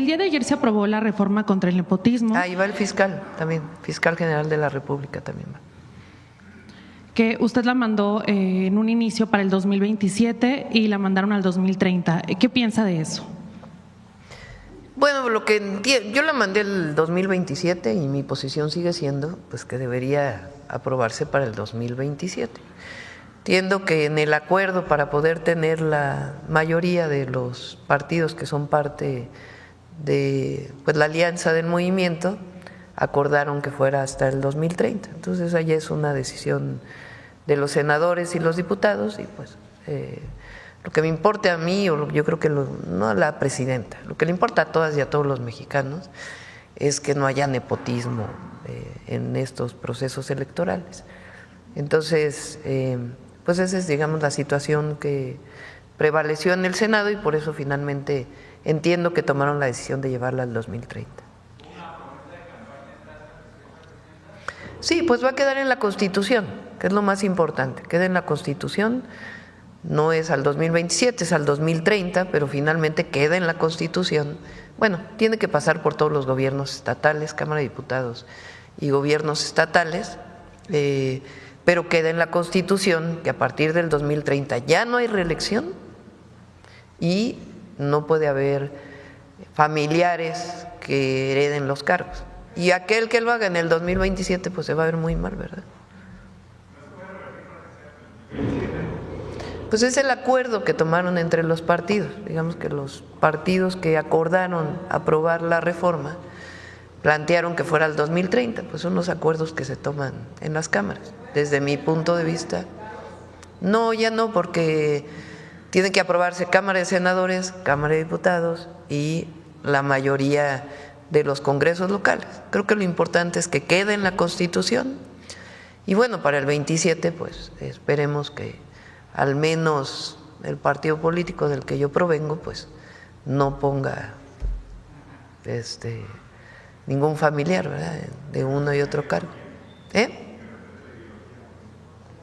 El día de ayer se aprobó la reforma contra el nepotismo. Ahí va el fiscal también, fiscal general de la República también va. Que usted la mandó en un inicio para el 2027 y la mandaron al 2030. ¿Qué piensa de eso? Bueno, lo que entiendo, yo la mandé el 2027 y mi posición sigue siendo pues que debería aprobarse para el 2027. Entiendo que en el acuerdo para poder tener la mayoría de los partidos que son parte de pues la alianza del movimiento, acordaron que fuera hasta el 2030. Entonces allá es una decisión de los senadores y los diputados y pues lo que me importa a mí, o yo creo que no a la presidenta, lo que le importa a todas y a todos los mexicanos es que no haya nepotismo en estos procesos electorales. Entonces, pues esa es, digamos, la situación que prevaleció en el Senado y por eso finalmente entiendo que tomaron la decisión de llevarla al 2030. Sí, pues va a quedar en la Constitución, que es lo más importante, queda en la Constitución, no es al 2027, es al 2030, pero finalmente queda en la Constitución. Bueno, tiene que pasar por todos los gobiernos estatales, Cámara de Diputados y gobiernos estatales, pero queda en la Constitución que a partir del 2030 ya no hay reelección y no puede haber familiares que hereden los cargos. Y aquel que lo haga en el 2027 pues se va a ver muy mal, ¿verdad? Pues es el acuerdo que tomaron entre los partidos, digamos que los partidos que acordaron aprobar la reforma plantearon que fuera el 2030, pues son los acuerdos que se toman en las cámaras. Desde mi punto de vista, no, ya no, porque tiene que aprobarse Cámara de Senadores, Cámara de Diputados y la mayoría de los congresos locales. Creo que lo importante es que quede en la Constitución y bueno, para el 27 pues esperemos que al menos el partido político del que yo provengo pues no ponga ningún familiar, ¿verdad?, de uno y otro cargo.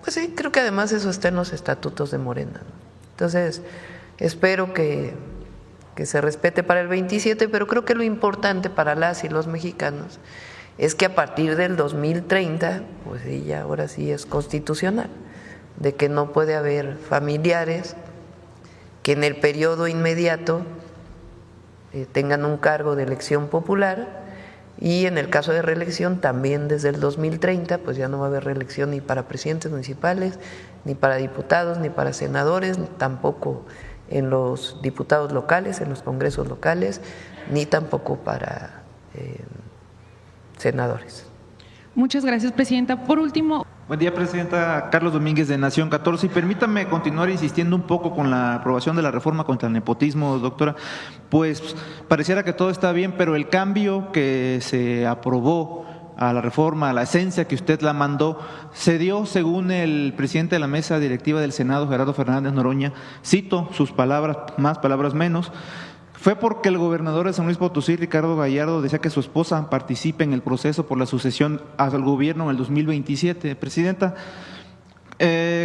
Pues sí, creo que además eso está en los estatutos de Morena, ¿no? Entonces espero que se respete para el 27, pero creo que lo importante para las y los mexicanos es que a partir del 2030, pues sí, ya ahora sí es constitucional, de que no puede haber familiares que en el periodo inmediato tengan un cargo de elección popular y en el caso de reelección también desde el 2030, pues ya no va a haber reelección ni para presidentes municipales, ni para diputados, ni para senadores, tampoco en los diputados locales, en los congresos locales, ni tampoco para senadores. Muchas gracias, presidenta. Por último… Buen día, presidenta. Carlos Domínguez, de Nación 14. Y permítame continuar insistiendo un poco con la aprobación de la reforma contra el nepotismo, doctora. Pues pareciera que todo está bien, pero el cambio que se aprobó a la reforma, a la esencia que usted la mandó, se dio según el presidente de la mesa directiva del Senado, Gerardo Fernández Noroña, cito sus palabras, más palabras menos, fue porque el gobernador de San Luis Potosí, Ricardo Gallardo, decía que su esposa participe en el proceso por la sucesión al gobierno en el 2027. Presidenta,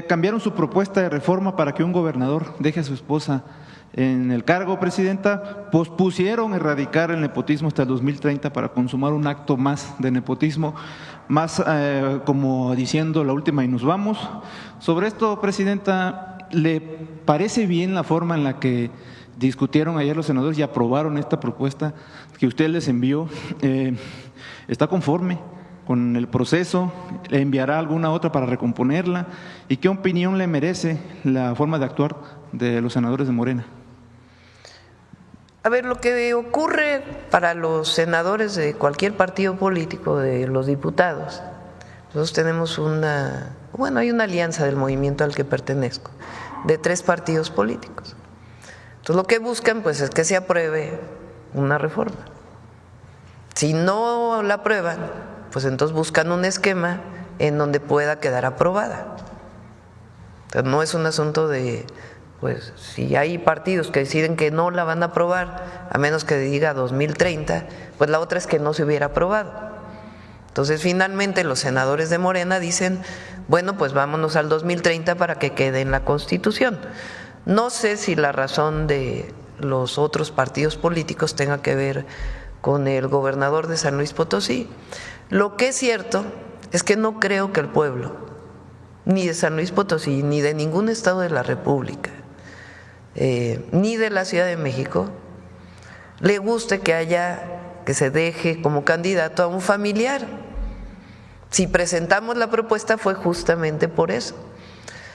cambiaron su propuesta de reforma para que un gobernador deje a su esposa en el cargo, presidenta, pospusieron erradicar el nepotismo hasta el 2030 para consumar un acto más de nepotismo, más como diciendo la última y nos vamos. Sobre esto, presidenta, ¿le parece bien la forma en la que discutieron ayer los senadores y aprobaron esta propuesta que usted les envió? ¿Está conforme con el proceso? ¿Le enviará alguna otra para recomponerla? ¿Y qué opinión le merece la forma de actuar de los senadores de Morena? A ver, lo que ocurre para los senadores de cualquier partido político, de los diputados, nosotros tenemos hay una alianza del movimiento al que pertenezco, de 3 partidos políticos. Entonces lo que buscan pues es que se apruebe una reforma. Si no la aprueban, pues entonces buscan un esquema en donde pueda quedar aprobada. Entonces no es un asunto de, pues si hay partidos que deciden que no la van a aprobar, a menos que diga 2030, pues la otra es que no se hubiera aprobado. Entonces finalmente los senadores de Morena dicen, bueno, pues vámonos al 2030 para que quede en la Constitución. No sé si la razón de los otros partidos políticos tenga que ver con el gobernador de San Luis Potosí. Lo que es cierto es que no creo que el pueblo, ni de San Luis Potosí, ni de ningún estado de la República, ni de la Ciudad de México, le guste que se deje como candidato a un familiar. Si presentamos la propuesta fue justamente por eso.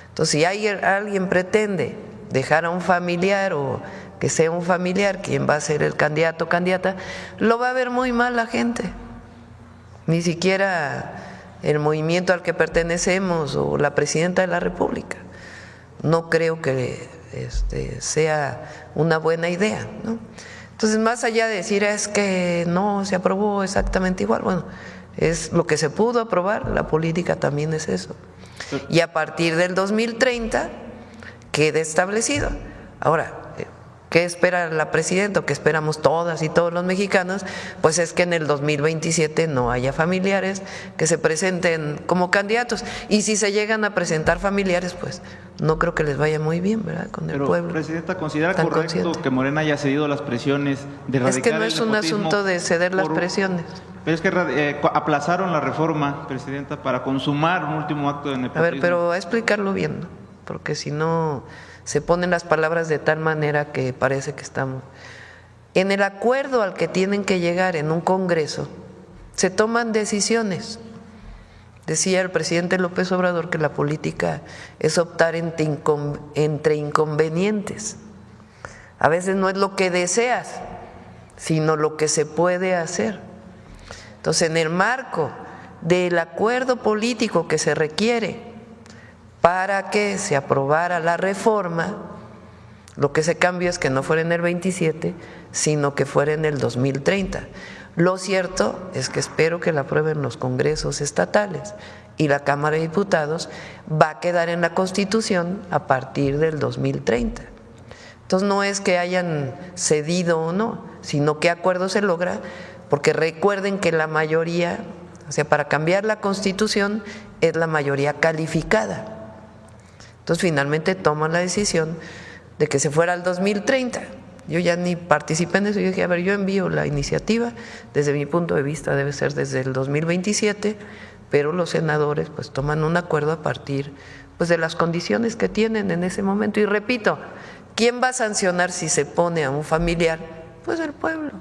Entonces, si alguien pretende dejar a un familiar o que sea un familiar quien va a ser el candidato o candidata, lo va a ver muy mal la gente. Ni siquiera el movimiento al que pertenecemos o la presidenta de la República. No creo que sea una buena idea, ¿no? Entonces, más allá de decir es que no se aprobó exactamente igual, bueno, es lo que se pudo aprobar, la política también es eso. Y a partir del 2030 queda establecido. Ahora, ¿qué espera la presidenta o qué esperamos todas y todos los mexicanos? Pues es que en el 2027 no haya familiares que se presenten como candidatos. Y si se llegan a presentar familiares, pues no creo que les vaya muy bien, ¿verdad? Con el pueblo. Presidenta, ¿considera correcto que Morena haya cedido las presiones de erradicar el nepotismo? Es que no es un asunto de ceder las presiones. Pero es que aplazaron la reforma, Presidenta, para consumar un último acto de nepotismo. A ver, pero a explicarlo bien, ¿no? Porque si no se ponen las palabras de tal manera que parece que estamos… En el acuerdo al que tienen que llegar en un congreso, se toman decisiones. Decía el presidente López Obrador que la política es optar entre inconvenientes. A veces no es lo que deseas, sino lo que se puede hacer. Entonces, en el marco del acuerdo político que se requiere para que se aprobara la reforma, lo que se cambió es que no fuera en el 27, sino que fuera en el 2030. Lo cierto es que espero que la aprueben los congresos estatales y la Cámara de Diputados va a quedar en la Constitución a partir del 2030. Entonces no es que hayan cedido o no, sino qué acuerdo se logra, porque recuerden que la mayoría, o sea, para cambiar la Constitución es la mayoría calificada. Entonces finalmente toman la decisión de que se fuera al 2030. Yo ya ni participé en eso, yo dije, a ver, yo envío la iniciativa, desde mi punto de vista debe ser desde el 2027, pero los senadores pues toman un acuerdo a partir pues de las condiciones que tienen en ese momento. Y repito, ¿quién va a sancionar si se pone a un familiar? Pues el pueblo.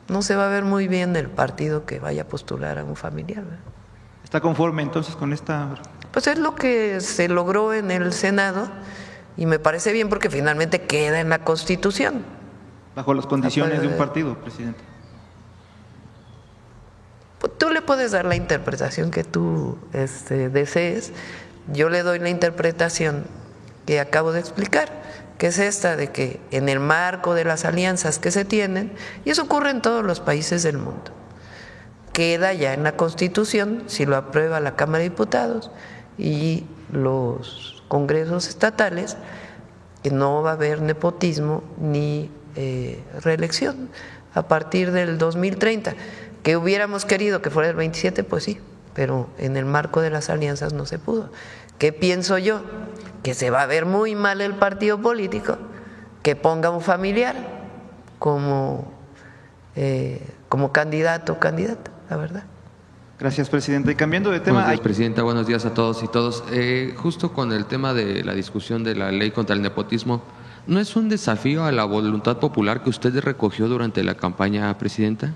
No se va a ver muy bien el partido que vaya a postular a un familiar, ¿verdad? ¿Está conforme entonces con esta? Pues es lo que se logró en el Senado y me parece bien porque finalmente queda en la Constitución. Bajo las condiciones de un partido, presidente. Pues tú le puedes dar la interpretación que tú desees. Yo le doy la interpretación que acabo de explicar, que es esta de que en el marco de las alianzas que se tienen, y eso ocurre en todos los países del mundo, queda ya en la Constitución, si lo aprueba la Cámara de Diputados y los congresos estatales, que no va a haber nepotismo ni reelección a partir del 2030. Que hubiéramos querido que fuera el 27, pues sí, pero en el marco de las alianzas no se pudo. ¿Qué pienso yo? Que se va a ver muy mal el partido político que ponga un familiar como candidato o candidata, la verdad. Gracias, presidente. Y cambiando de tema… Buenos días, presidenta. Buenos días a todos y todos. Justo con el tema de la discusión de la ley contra el nepotismo, ¿no es un desafío a la voluntad popular que usted recogió durante la campaña, presidenta?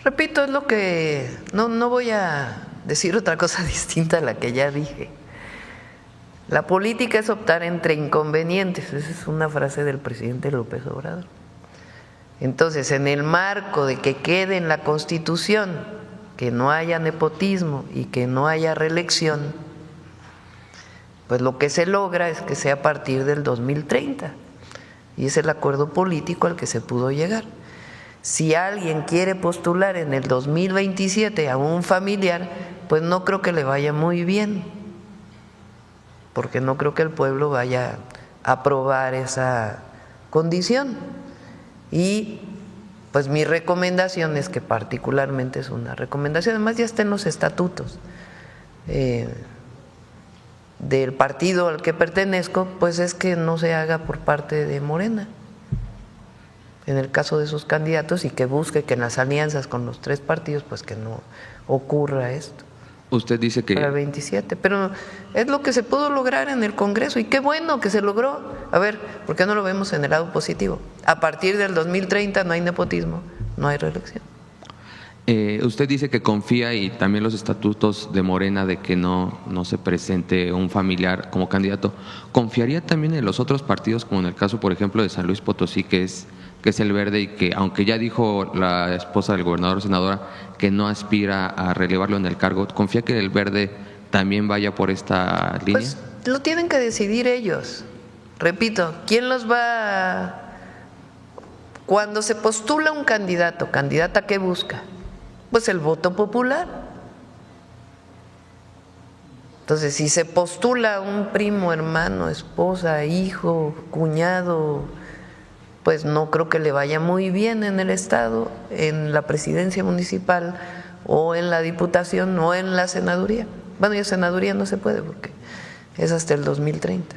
Repito, es lo que… No voy a decir otra cosa distinta a la que ya dije. La política es optar entre inconvenientes. Esa es una frase del presidente López Obrador. Entonces, en el marco de que quede en la Constitución que no haya nepotismo y que no haya reelección, pues lo que se logra es que sea a partir del 2030. Y es el acuerdo político al que se pudo llegar. Si alguien quiere postular en el 2027 a un familiar, pues no creo que le vaya muy bien, porque no creo que el pueblo vaya a aprobar esa condición. Y pues mi recomendación es que particularmente es una recomendación, además ya está en los estatutos, del partido al que pertenezco, pues es que no se haga por parte de Morena, en el caso de sus candidatos, y que busque que en las alianzas con los 3 partidos, pues que no ocurra esto. Usted dice que... Para el 27, pero es lo que se pudo lograr en el Congreso y qué bueno que se logró. A ver, ¿por qué no lo vemos en el lado positivo? A partir del 2030 no hay nepotismo, no hay reelección. Usted dice que confía, y también los estatutos de Morena, de que no se presente un familiar como candidato. ¿Confiaría también en los otros partidos, como en el caso, por ejemplo, de San Luis Potosí, que es el Verde, y que aunque ya dijo la esposa del gobernador, senadora, que no aspira a relevarlo en el cargo, confía que el Verde también vaya por esta línea? Pues lo tienen que decidir ellos. Repito, ¿quién los va? Cuando se postula un candidato, ¿candidata qué busca? Pues el voto popular. Entonces, si se postula un primo, hermano, esposa, hijo, cuñado, pues no creo que le vaya muy bien en el Estado, en la presidencia municipal, o en la diputación, o en la senaduría. Bueno, ya senaduría no se puede porque es hasta el 2030.